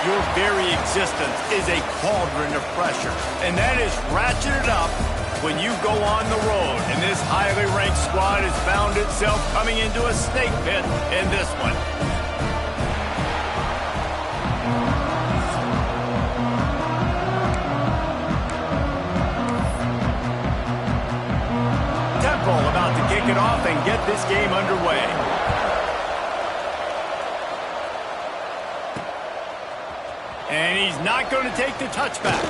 your very existence is a cauldron of pressure. And that is ratcheted up when you go on the road. And this highly ranked squad has found itself coming into a snake pit in this one. Temple about to kick it off and get this game underway. And he's not going to take the touchback.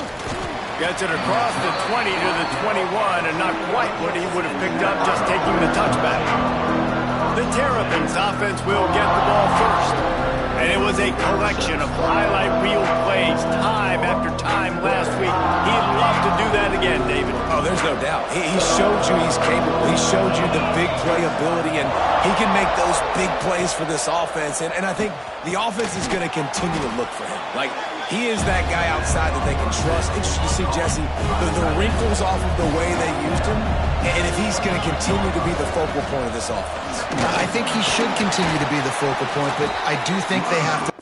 Gets it across the 20 to the 21, and not quite what he would have picked up just taking the touchback. The Terrapins offense will get the ball first. And it was a collection of highlight reel plays time after time last week. He'd love to do that again, David. Oh, there's no doubt. He showed you he's capable. He showed you the big play ability, and he can make those big plays for this offense. And I think the offense is going to continue to look for him. Like, he is that guy outside that they can trust. Interesting to see, Jesse, the wrinkles off of the way they used him, and if he's going to continue to be the focal point of this offense. I think he should continue to be the focal point, but I do think they have to.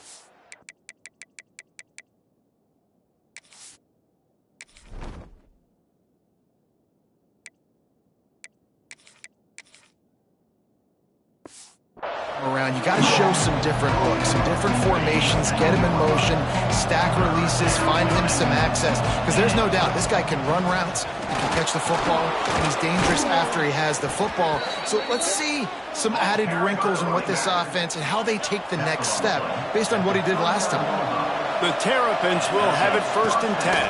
Around, you got to show some different looks, some different formations, get him in motion, stack releases, find him some access, because there's no doubt this guy can run routes, he can catch the football, and he's dangerous after he has the football. So let's see some added wrinkles in what this offense and how they take the next step based on what he did last time. The Terrapins will have it 1st and 10.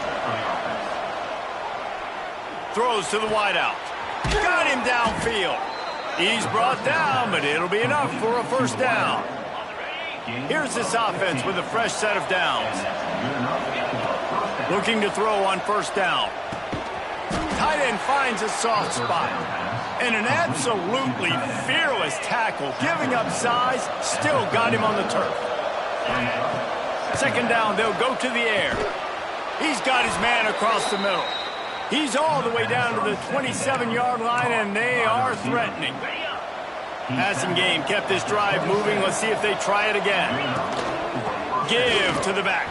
Throws to the wideout. Got him downfield. He's brought down, but it'll be enough for a 1st down. Here's this offense with a fresh set of downs. Looking to throw on 1st down. Tight end finds a soft spot. And an absolutely fearless tackle, giving up size, still got him on the turf. 2nd down, they'll go to the air. He's got his man across the middle. He's all the way down to the 27-yard line, and they are threatening. Passing game kept this drive moving. Let's see if they try it again. Give to the back.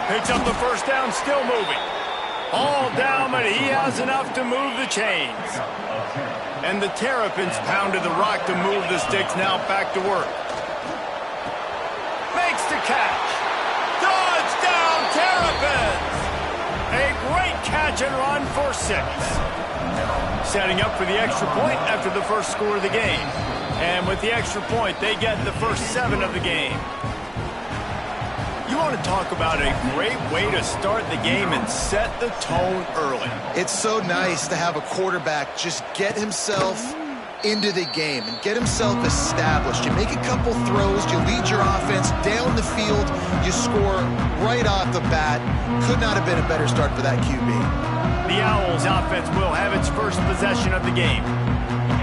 Picks up the 1st down, still moving. All down, but he has enough to move the chains. And the Terrapins pounded the rock to move the sticks, now back to work. Makes the catch. Touchdown, Terrapins! A great catch and run for 6. Setting up for the extra point after the first score of the game. And with the extra point, they get the first 7 of the game. You want to talk about a great way to start the game and set the tone early. It's so nice to have a quarterback just get himself into the game and get himself established. You make a couple throws, you lead your offense down the field, you score right off the bat. Could not have been a better start for that QB. The Owls offense will have its first possession of the game.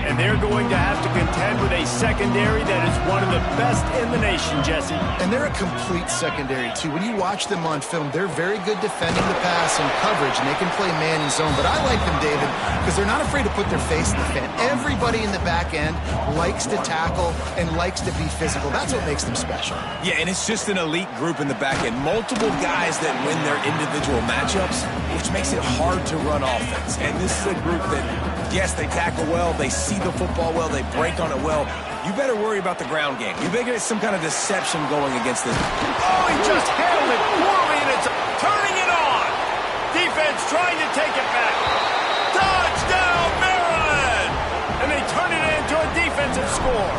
And they're going to have to contend with a secondary that is one of the best in the nation, Jesse. And they're a complete secondary, too. When you watch them on film, they're very good defending the pass and coverage, and they can play man and zone. But I like them, David, because they're not afraid to put their face in the fan. Everybody in the back end likes to tackle and likes to be physical. That's what makes them special. Yeah, and it's just an elite group in the back end. Multiple guys that win their individual matchups, which makes it hard to run offense. And this is a group that, yes, they tackle well, they see the football well, they break on it well. You better worry about the ground game. You better get some kind of deception going against this. Oh, he just handled it poorly, and it's turning it on. Defense trying to take it back. Touchdown, Maryland! And they turn it into a defensive score.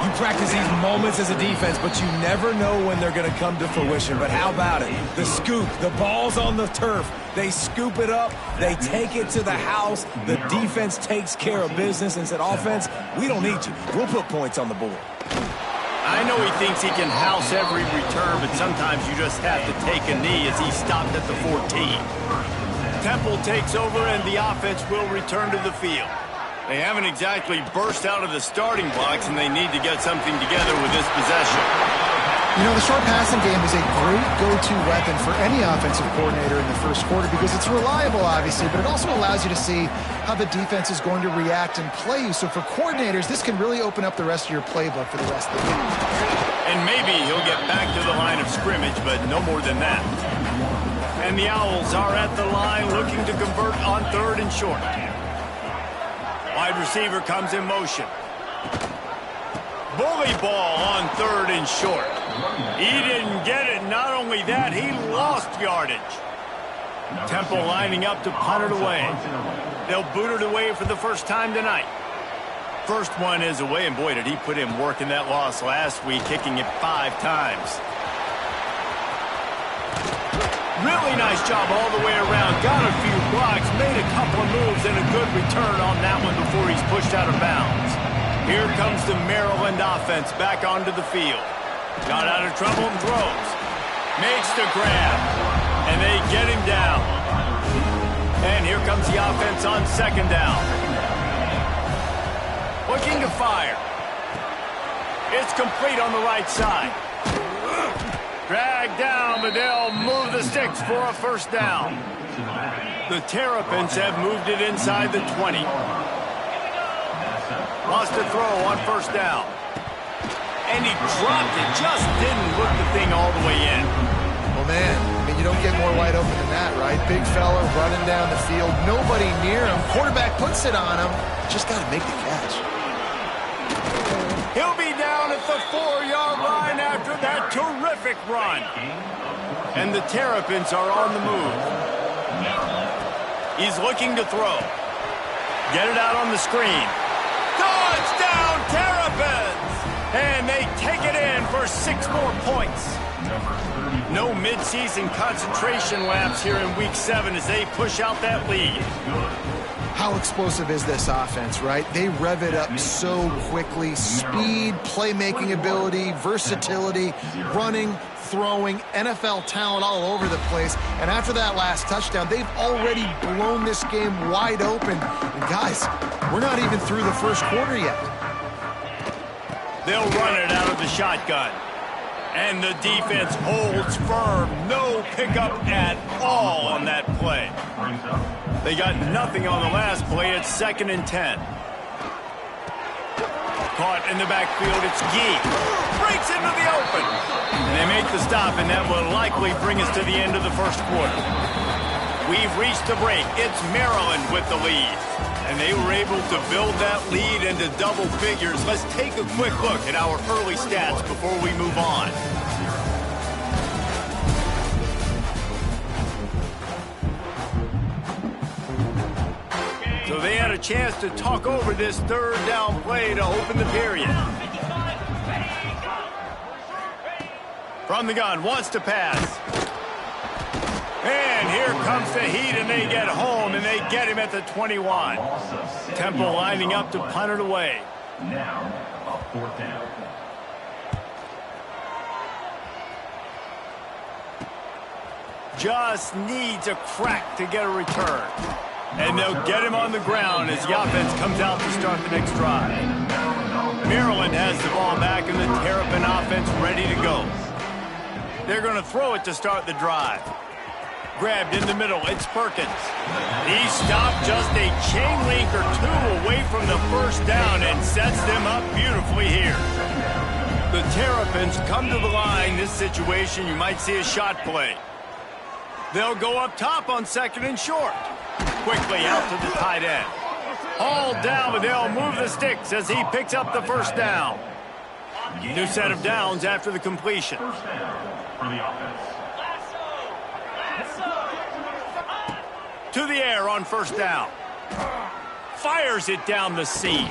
You practice these moments as a defense, but you never know when they're going to come to fruition. But how about it? The scoop, the ball's on the turf. They scoop it up. They take it to the house. The defense takes care of business and said, offense, we don't need you. We'll put points on the board. I know he thinks he can house every return, but sometimes you just have to take a knee as he stopped at the 14. Temple takes over, and the offense will return to the field. They haven't exactly burst out of the starting blocks, and they need to get something together with this possession. You know, the short passing game is a great go-to weapon for any offensive coordinator in the first quarter because it's reliable, obviously, but it also allows you to see how the defense is going to react and play you. So for coordinators, this can really open up the rest of your playbook for the rest of the game. And maybe he'll get back to the line of scrimmage, but no more than that. And the Owls are at the line looking to convert on 3rd and short. Wide receiver comes in motion. Bully ball on 3rd and short. He didn't get it. Not only that, he lost yardage. Temple lining up to punt it away. They'll boot it away for the first time tonight. First one is away, and boy, did he put in work in that loss last week, kicking it 5 times. Really nice job all the way around. Got a few blocks, made a couple of moves, and a good return on that one before he's pushed out of bounds. Here comes the Maryland offense back onto the field. Got out of trouble and throws. Makes the grab. And they get him down. And here comes the offense on 2nd down. Looking to fire. It's complete on the right side. Dragged down, but they'll move the sticks for a first down. The Terrapins have moved it inside the 20. Wants to throw on 1st down. And he dropped it. Just didn't look the thing all the way in. Well, man, I mean, you don't get more wide open than that, right? Big fella running down the field. Nobody near him. Quarterback puts it on him. Just got to make the catch. He'll be down at the 4-yard line after that terrific run. And the Terrapins are on the move. He's looking to throw. Get it out on the screen. Touchdown, Terrapins! And they take it in for 6 more points. No midseason concentration laps here in Week 7 as they push out that lead. How explosive is this offense, right? They rev it up so quickly. Speed, playmaking ability, versatility, running, throwing, NFL talent all over the place. And after that last touchdown, they've already blown this game wide open. And guys, we're not even through the first quarter yet. They'll run it out of the shotgun. And the defense holds firm. No pickup at all on that play. They got nothing on the last play. It's 2nd and 10. Caught in the backfield. It's Gee. Breaks into the open. And they make the stop, and that will likely bring us to the end of the first quarter. We've reached the break. It's Maryland with the lead. And they were able to build that lead into double figures. Let's take a quick look at our early stats before we move on. So they had a chance to talk over this 3rd down play to open the period. From the gun, wants to pass. And here comes the heat, and they get home, and they get him at the 21. Temple lining up to punt it away. Now, a 4th down. Just needs a crack to get a return. And they'll get him on the ground as the offense comes out to start the next drive. Maryland has the ball back, and the Terrapin offense ready to go. They're going to throw it to start the drive. Grabbed in the middle, it's Perkins. He stopped just a chain link or 2 away from the first down and sets them up beautifully here. The Terrapins come to the line. This situation, you might see a shot play. They'll go up top on 2nd and short. Quickly out to the tight end. Hauled down, but they'll move the sticks as he picks up the first down. New set of downs after the completion. First down for the offense. To the air on first down. Fires it down the seam.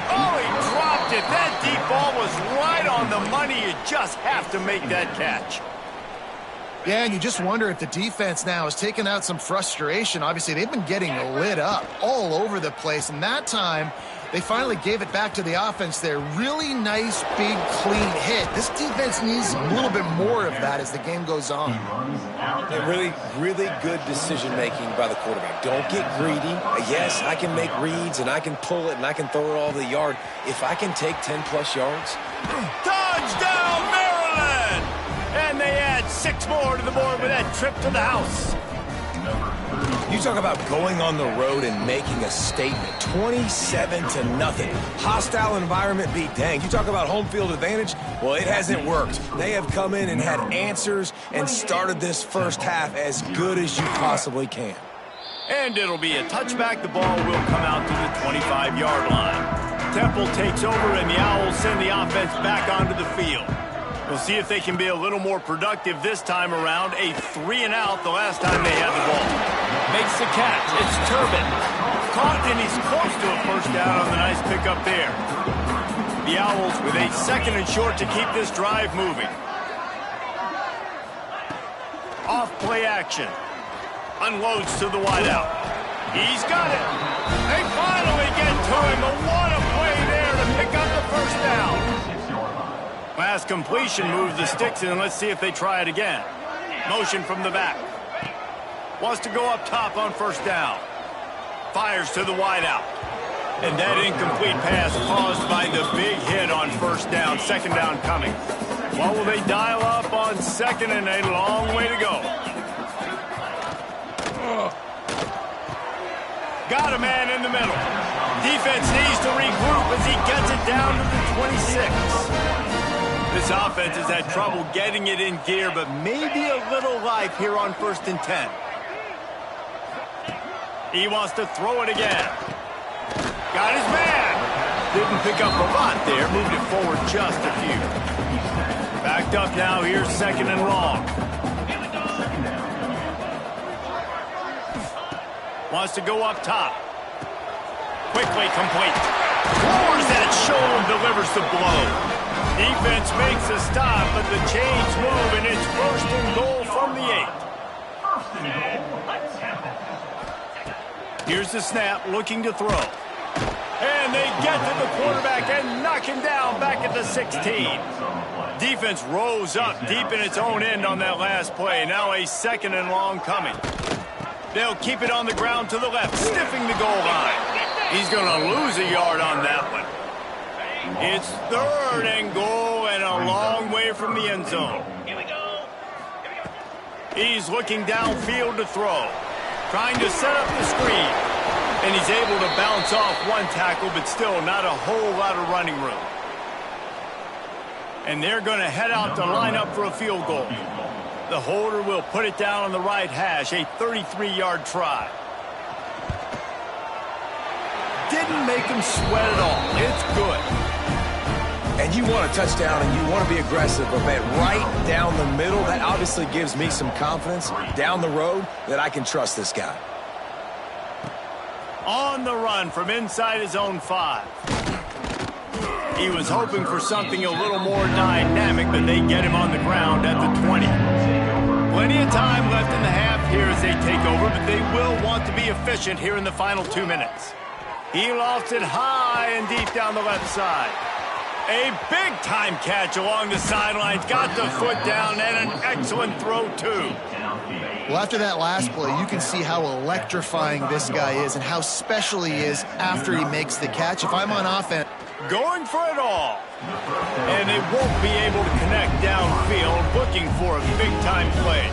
Oh, he dropped it. That deep ball was right on the money. You just have to make that catch. Yeah, and you just wonder if the defense now has taken out some frustration. Obviously, they've been getting lit up all over the place, and that time they finally gave it back to the offense there. Really nice, big, clean hit. This defense needs a little bit more of that as the game goes on. Yeah, really, really good decision-making by the quarterback. Don't get greedy. Yes, I can make reads, and I can pull it, and I can throw it all the yard. If I can take 10-plus yards. Touchdown, Maryland! trip to the house. You talk about going on the road and making a statement. 27-0. Hostile environment beat dang. You talk about home field advantage. Well, it hasn't worked. They have come in and had answers and started this first half as good as you possibly can. And it'll be a touchback. The ball will come out to the 25-yard line. Temple takes over, and the Owls send the offense back onto the field. We'll see if they can be a little more productive this time around. A 3-and-out the last time they had the ball. Makes the catch. It's Turbin. Caught, and he's close to a first down on the nice pickup there. The Owls with a 2nd and short to keep this drive moving. Off play action. Unloads to the wideout. He's got it. They finally get to him. But what a play there to pick up the first down. Last completion moves the sticks in. Let's see if they try it again. Motion from the back. Wants to go up top on first down. Fires to the wideout. And that incomplete pass caused by the big hit on first down. 2nd down coming. What will they dial up on 2nd, and a long way to go. Got a man in the middle. Defense needs to regroup as he gets it down to the 26. This offense has had trouble getting it in gear, but maybe a little life here on 1st and 10. He wants to throw it again. Got his man. Didn't pick up a lot there. Moved it forward just a few. Backed up now. Here's 2nd and long. Wants to go up top. Quickly complete. Lowers that shoulder, delivers the blow. Defense makes a stop, but the chains move, and it's 1st and goal from the 8. Here's the snap, looking to throw. And they get to the quarterback and knock him down back at the 16. Defense rose up deep in its own end on that last play. Now a 2nd and long coming. They'll keep it on the ground to the left, sniffing the goal line. He's going to lose a yard on that one. It's 3rd and goal and a long way from the end zone. He's looking downfield to throw. Trying to set up the screen. And he's able to bounce off one tackle, but still not a whole lot of running room. And they're going to head out to line up for a field goal. The holder will put it down on the right hash, a 33-yard try. Didn't make him sweat at all. It's good. And you want a touchdown and you want to be aggressive, but man, right down the middle, that obviously gives me some confidence down the road that I can trust this guy. On the run from inside his own 5. He was hoping for something a little more dynamic, but they get him on the ground at the 20. Plenty of time left in the half here as they take over, but they will want to be efficient here in the final 2 minutes. He lofts it high and deep down the left side. A big-time catch along the sidelines. Got the foot down and an excellent throw, too. Well, after that last play, you can see how electrifying this guy is and how special he is after he makes the catch. If I'm on offense... Going for it all. And they won't be able to connect downfield, looking for a big-time play.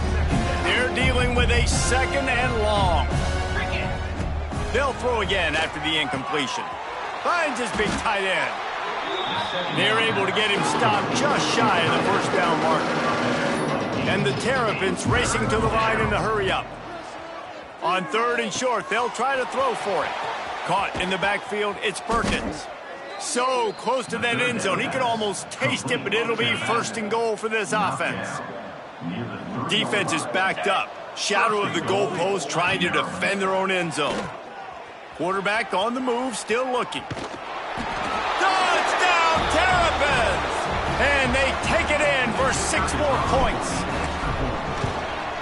They're dealing with a 2nd and long. They'll throw again after the incompletion. Finds his big tight end. They're able to get him stopped just shy of the first down marker. And the Terrapins racing to the line in the hurry-up. On 3rd and short, they'll try to throw for it. Caught in the backfield, it's Perkins. So close to that end zone, he could almost taste it, but it'll be 1st and goal for this offense. Defense is backed up. Shadow of the goalpost, trying to defend their own end zone. Quarterback on the move, still looking. Touchdown, Terrapins! And they take it in for 6 more points.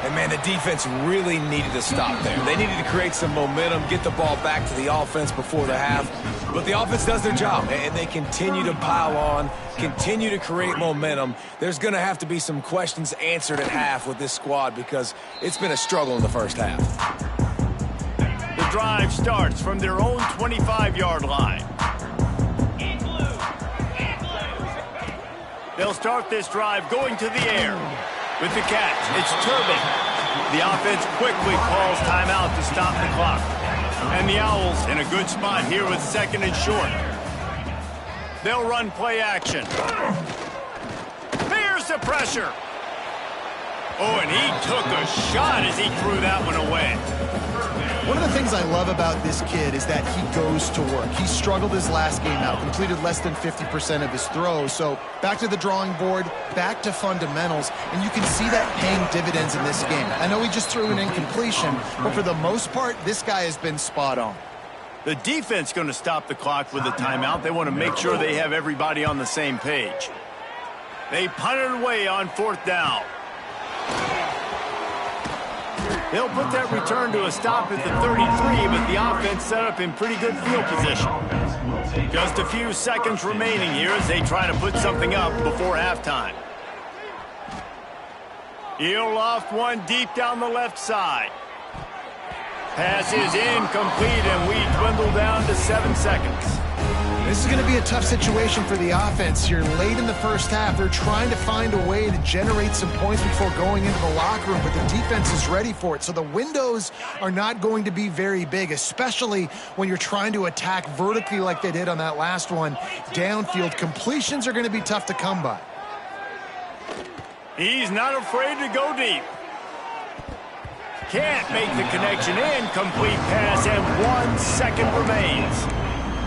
And, man, the defense really needed to stop there. They needed to create some momentum, get the ball back to the offense before the half. But the offense does their job, and they continue to pile on, continue to create momentum. There's going to have to be some questions answered at half with this squad because it's been a struggle in the first half. The drive starts from their own 25-yard line. They'll start this drive going to the air. With the catch, it's Turbin. The offense quickly calls timeout to stop the clock. And the Owls in a good spot here with second and short. They'll run play action. Here's the pressure. Oh, and he took a shot as he threw that one away. One of the things I love about this kid is that he goes to work. He struggled his last game out, completed less than 50% of his throws. So back to the drawing board, back to fundamentals, and you can see that paying dividends in this game. I know he just threw an incompletion, but for the most part, this guy has been spot on. The defense going to stop the clock with a timeout. They want to make sure they have everybody on the same page. They punt it away on fourth down. They'll put that return to a stop at the 33, but the offense set up in pretty good field position. Just a few seconds remaining here as they try to put something up before halftime. He'll loft one deep down the left side. Pass is incomplete, and we dwindle down to 7 seconds. This is going to be a tough situation for the offense here. Late in the first half, they're trying to find a way to generate some points before going into the locker room, but the defense is ready for it. So the windows are not going to be very big, especially when you're trying to attack vertically like they did on that last one. Downfield completions are going to be tough to come by. He's not afraid to go deep. Can't make the connection. Incomplete pass, and 1 second remains.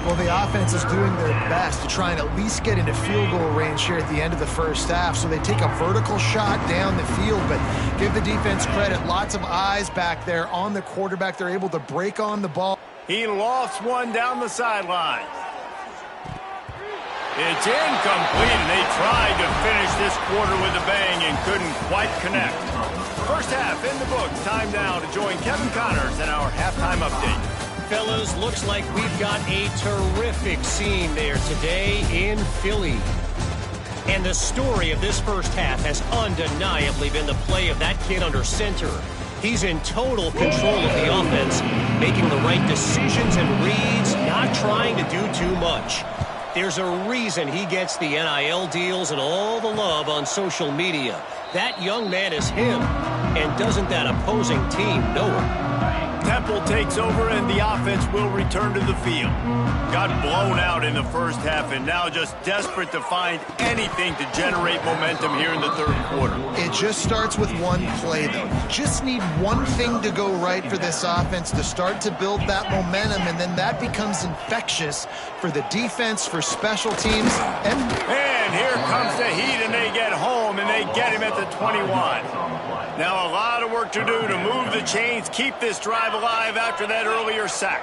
Well, the offense is doing their best to try and at least get into field goal range here at the end of the first half. So they take a vertical shot down the field, but give the defense credit. Lots of eyes back there on the quarterback. They're able to break on the ball. He lofts one down the sideline. It's incomplete, and they tried to finish this quarter with a bang and couldn't quite connect. First half in the books. Time now to join Kevin Connors in our halftime update. Fellas, looks like we've got a terrific scene there today in Philly. And the story of this first half has undeniably been the play of that kid under center. He's in total control of the offense, making the right decisions and reads, not trying to do too much. There's a reason he gets the NIL deals and all the love on social media. That young man is him, and doesn't that opposing team know him? Temple takes over, and the offense will return to the field. Got blown out in the first half, and now just desperate to find anything to generate momentum here in the third quarter. It just starts with one play, though. You just need one thing to go right for this offense to start to build that momentum, and then that becomes infectious for the defense, for special teams. And here comes the Heat, and they get home, and they get him at the 21. Now a lot of work to do to move the chains, keep this drive alive after that earlier sack.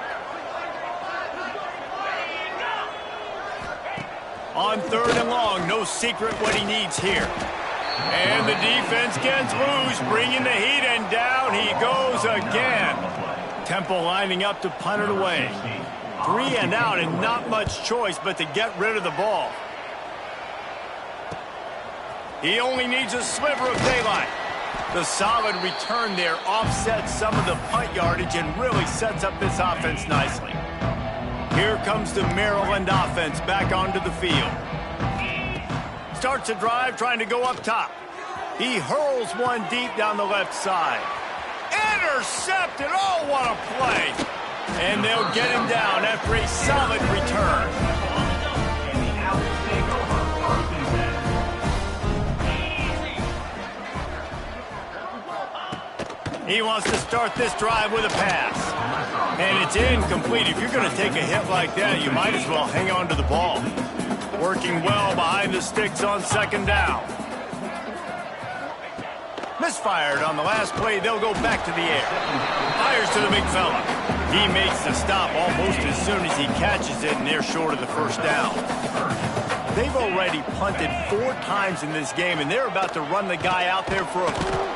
On third and long, no secret what he needs here. And the defense gets loose, bringing the Heat, and down he goes again. Temple lining up to punt it away. 3 and out, and not much choice but to get rid of the ball. He only needs a sliver of daylight. The solid return there offsets some of the punt yardage and really sets up this offense nicely. Here comes the Maryland offense back onto the field. Starts a drive trying to go up top. He hurls one deep down the left side. Intercepted! Oh, what a play! And they'll get him down after a solid return. He wants to start this drive with a pass. And it's incomplete. If you're going to take a hit like that, you might as well hang on to the ball. Working well behind the sticks on second down. Misfired on the last play. They'll go back to the air. Fires to the big fella. He makes the stop almost as soon as he catches it, and they're short of the first down. They've already punted 4 times in this game, and they're about to run the guy out there for a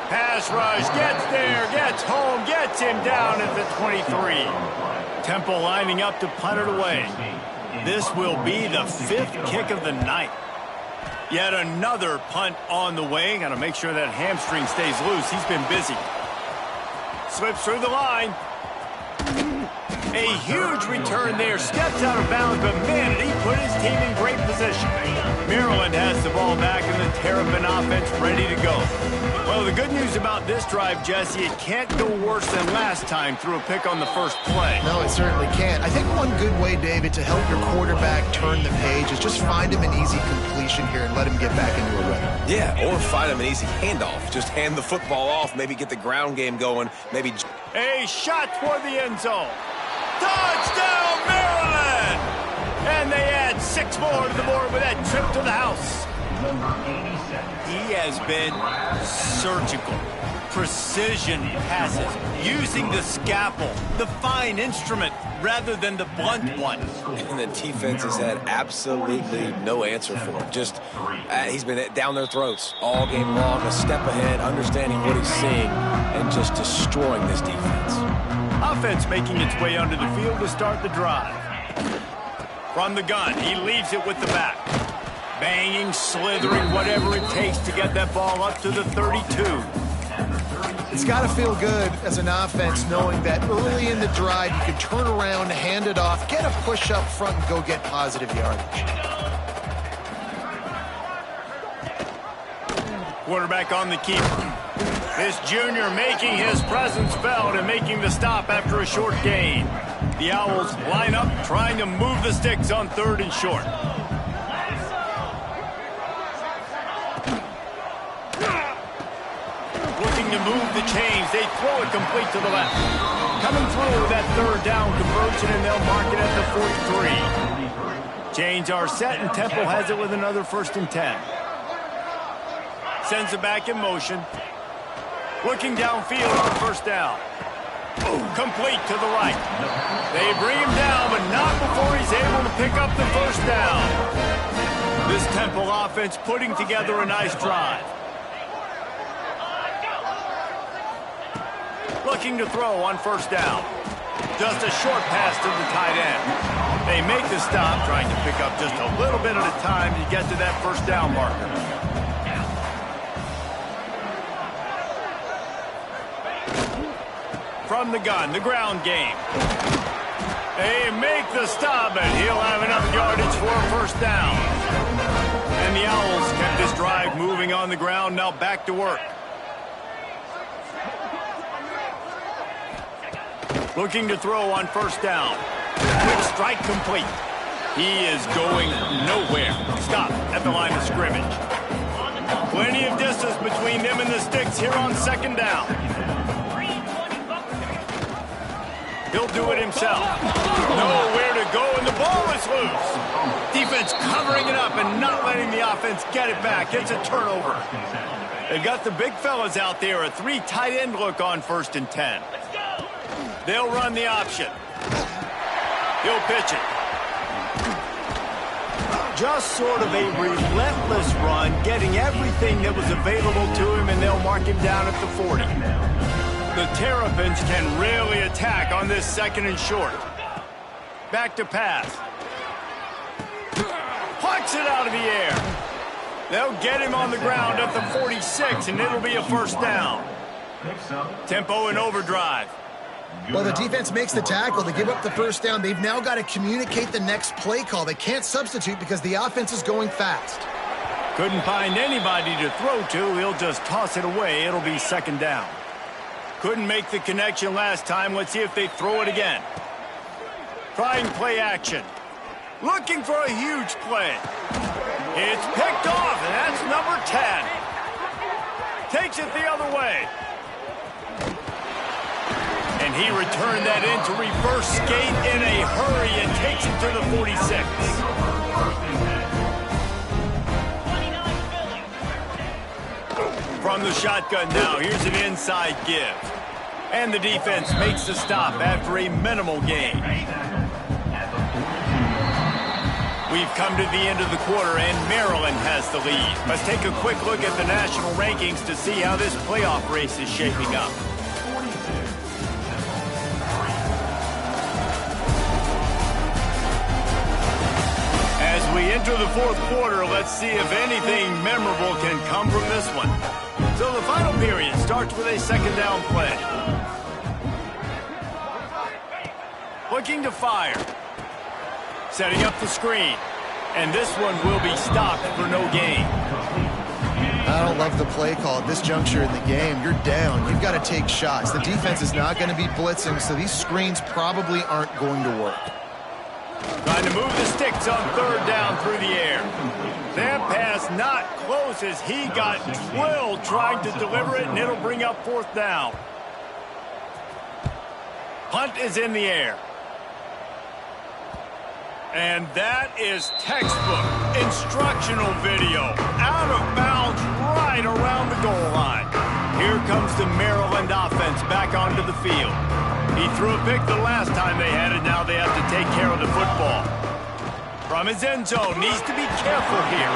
pass rush. Gets there, gets home, gets him down at the 23. Temple lining up to punt it away. This will be the 5th kick of the night. Yet another punt on the way. Got to make sure that hamstring stays loose. He's been busy. Slips through the line. A huge return there. Steps out of bounds, but man, did he put his team in great position. Maryland has the ball back and the Terrapin offense ready to go. Well, the good news about this drive, Jesse, it can't go worse than last time through a pick on the first play. No, it certainly can't. I think one good way, David, to help your quarterback turn the page is just find him an easy completion here and let him get back into a rhythm. Yeah, or find him an easy handoff. Just hand the football off, maybe get the ground game going, maybe... A shot toward the end zone. Touchdown, Maryland! And they add 6 more to the board with that trip to the house. He has been surgical. Precision passes, using the scalpel, the fine instrument, rather than the blunt one. And the defense has had absolutely no answer for him. Just, he's been down their throats all game long, a step ahead, understanding what he's seeing, and just destroying this defense. Offense making its way onto the field to start the drive. From the gun, he leaves it with the back. Banging, slithering, whatever it takes to get that ball up to the 32. It's got to feel good as an offense knowing that early in the drive you can turn around, hand it off, get a push up front, and go get positive yardage. Quarterback on the keeper. This junior making his presence felt and making the stop after a short gain. The Owls line up, trying to move the sticks on 3rd and short. Looking to move the chains. They throw it complete to the left. Coming through with that 3rd down conversion, and they'll mark it at the 43. Chains are set, and Temple has it with another 1st and 10. Sends it back in motion. Looking downfield on 1st down. Complete to the right. They bring him down, but not before he's able to pick up the 1st down. This Temple offense putting together a nice drive. Looking to throw on 1st down. Just a short pass to the tight end. They make the stop, trying to pick up just a little bit at a time to get to that 1st down marker. From the gun, the ground game. They make the stop, and he'll have enough yardage for a 1st down. And the Owls kept this drive moving on the ground, now back to work. Looking to throw on 1st down. Quick strike complete. He is going nowhere. Stop at the line of scrimmage. Plenty of distance between them and the sticks here on 2nd down. He'll do it himself. Nowhere to go, and the ball is loose. Defense covering it up and not letting the offense get it back. It's a turnover. They've got the big fellas out there, a 3 tight end look on 1st and 10. They'll run the option. He'll pitch it. Just sort of a relentless run, getting everything that was available to him, and they'll mark him down at the 40. The Terrapins can really attack on this 2nd and short. Back to pass. Plucks it out of the air. They'll get him on the ground at the 46, and it'll be a 1st down. Tempo in overdrive. Well, the defense makes the tackle. They give up the 1st down. They've now got to communicate the next play call. They can't substitute because the offense is going fast. Couldn't find anybody to throw to. He'll just toss it away. It'll be 2nd down. Couldn't make the connection last time. Let's see if they throw it again. Trying play action. Looking for a huge play. It's picked off, and that's number 10. Takes it the other way. And he returned that into reverse skate in a hurry and takes it to the 46. From the shotgun now, here's an inside give. And the defense makes the stop after a minimal gain. We've come to the end of the quarter, and Maryland has the lead. Let's take a quick look at the national rankings to see how this playoff race is shaping up. As we enter the 4th quarter, let's see if anything memorable can come from this one. So the final period starts with a 2nd down play. looking to fire. Setting up the screen. And this one will be stopped for no gain. I don't love the play call at this juncture in the game. You're down. You've got to take shots. The defense is not going to be blitzing, so these screens probably aren't going to work. Trying to move the sticks on third down through the air. That pass not close as he got drilled trying to deliver it, and it'll bring up fourth down. Punt is in the air. And that is textbook instructional video. Out of bounds right around the goal line. Here comes the Maryland offense back onto the field. He threw a pick the last time they had it. Now they have to take care of the football. From his end zone, needs to be careful here.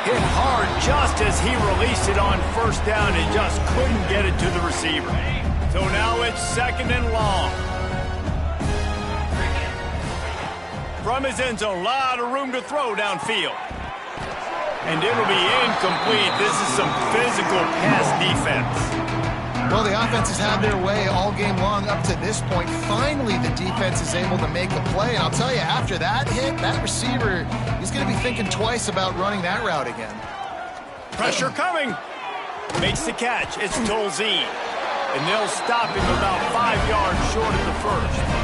Hit hard just as he released it on first down and just couldn't get it to the receiver. So now it's second and long. From his end zone, a lot of room to throw downfield. And it'll be incomplete. This is some physical pass defense. Well, the offenses have their way all game long up to this point. Finally, the defense is able to make a play. And I'll tell you, after that hit, that receiver, he's going to be thinking twice about running that route again. Pressure coming. Makes the catch. It's Tolzien. And they'll stop him about 5 yards short of the first.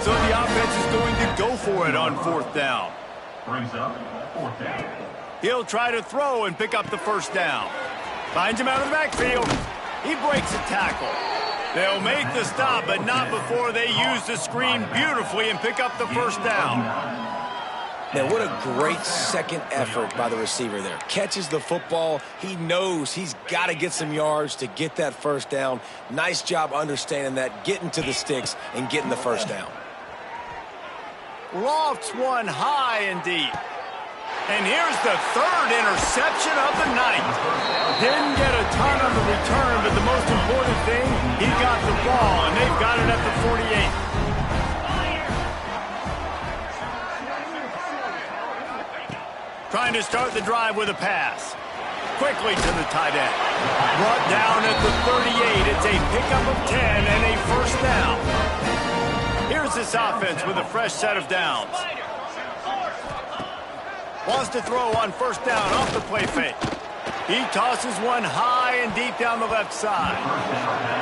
So the offense is going to go for it on fourth down. Brings up fourth down. He'll try to throw and pick up the first down. Finds him out of the backfield. He breaks a tackle. They'll make the stop, but not before they use the screen beautifully and pick up the first down. Man, what a great second effort by the receiver there. Catches the football. He knows he's got to get some yards to get that first down. Nice job understanding that, getting to the sticks and getting the first down. Lofts one high and deep. And here's the third interception of the night. Didn't get a ton on the return, but the most important thing, he got the ball, and they've got it at the 48. Trying to start the drive with a pass. Quickly to the tight end. Brought down at the 38. It's a pickup of 10 and a first down. Here's this offense with a fresh set of downs. Wants to throw on first down off the play fake. He tosses one high and deep down the left side.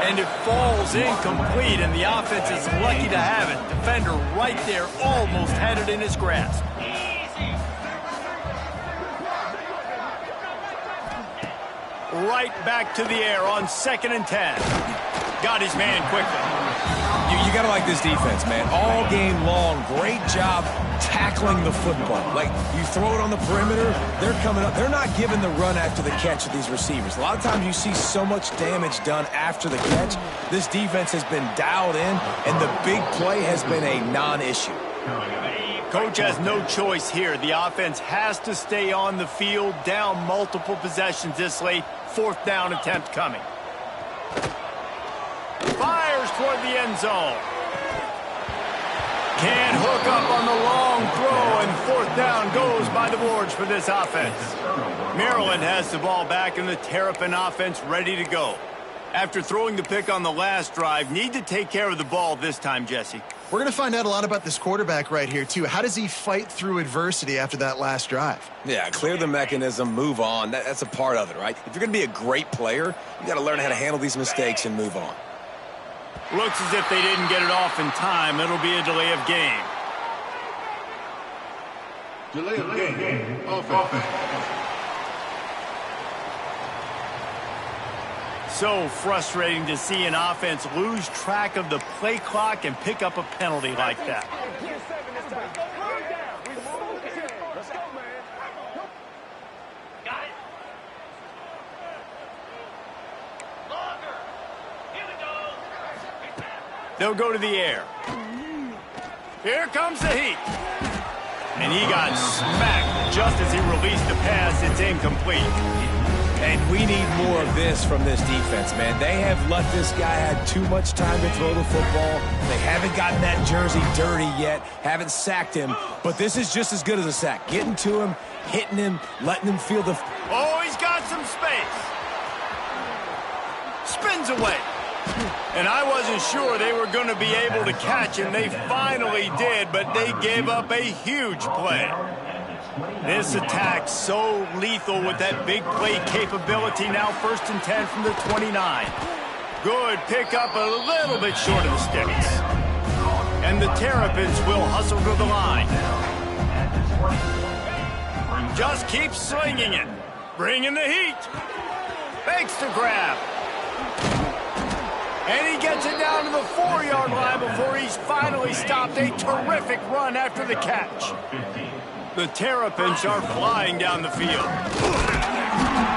And it falls incomplete, and the offense is lucky to have it. Defender right there almost had it in his grasp. Right back to the air on 2nd and 10. Got his man quickly. You got to like this defense, man. All game long, great job tackling the football. Like, you throw it on the perimeter, they're coming up. They're not giving the run after the catch of these receivers. A lot of times you see so much damage done after the catch. This defense has been dialed in, and the big play has been a non-issue. Coach has no choice here. The offense has to stay on the field, down multiple possessions this late. Fourth down attempt coming. Fires toward the end zone. Can't hook up on the long throw, and fourth down goes by the boards for this offense. Maryland has the ball back, and the Terrapin offense ready to go. After throwing the pick on the last drive, need to take care of the ball this time, Jesse. We're going to find out a lot about this quarterback right here, too. How does he fight through adversity after that last drive? Yeah, clear the mechanism, move on. That's a part of it, right? If you're going to be a great player, you got to learn how to handle these mistakes and move on. Looks as if they didn't get it off in time. It'll be a delay of game. Delay of game. Offense. So frustrating to see an offense lose track of the play clock and pick up a penalty like that. They'll go to the air. Here comes the heat. And he got smacked just as he released the pass. It's incomplete. And we need more of this from this defense, man. They have let this guy have too much time to throw the football. They haven't gotten that jersey dirty yet, haven't sacked him. But this is just as good as a sack. Getting to him, hitting him, letting him feel the... Oh, he's got some space. Spins away. And I wasn't sure they were going to be able to catch him. They finally did, but they gave up a huge play. This attack so lethal with that big play capability. Now 1st and 10 from the 29. Good pickup, a little bit short of the sticks. And the Terrapins will hustle to the line. Just keep slinging it. Bringing the heat. Fakes the grab. And he gets it down to the 4-yard line before he's finally stopped. A terrific run after the catch. The Terrapins are flying down the field.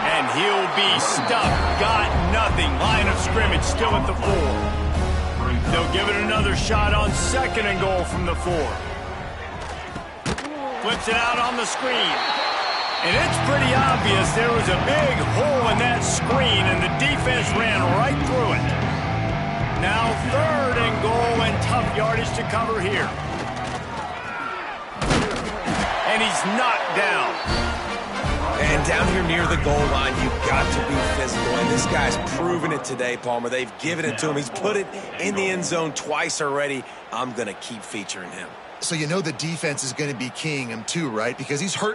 And he'll be stuffed. Got nothing. Line of scrimmage still at the 4. They'll give it another shot on 2nd and goal from the 4. Flips it out on the screen. And it's pretty obvious there was a big hole in that screen, and the defense ran right through it. Now 3rd and goal and tough yardage to cover here. And he's knocked down. And down here near the goal line, you've got to be physical. And this guy's proven it today, Palmer. They've given it to him. He's put it in the end zone twice already. I'm going to keep featuring him. So you know the defense is going to be keying him too, right? Because he's hurt.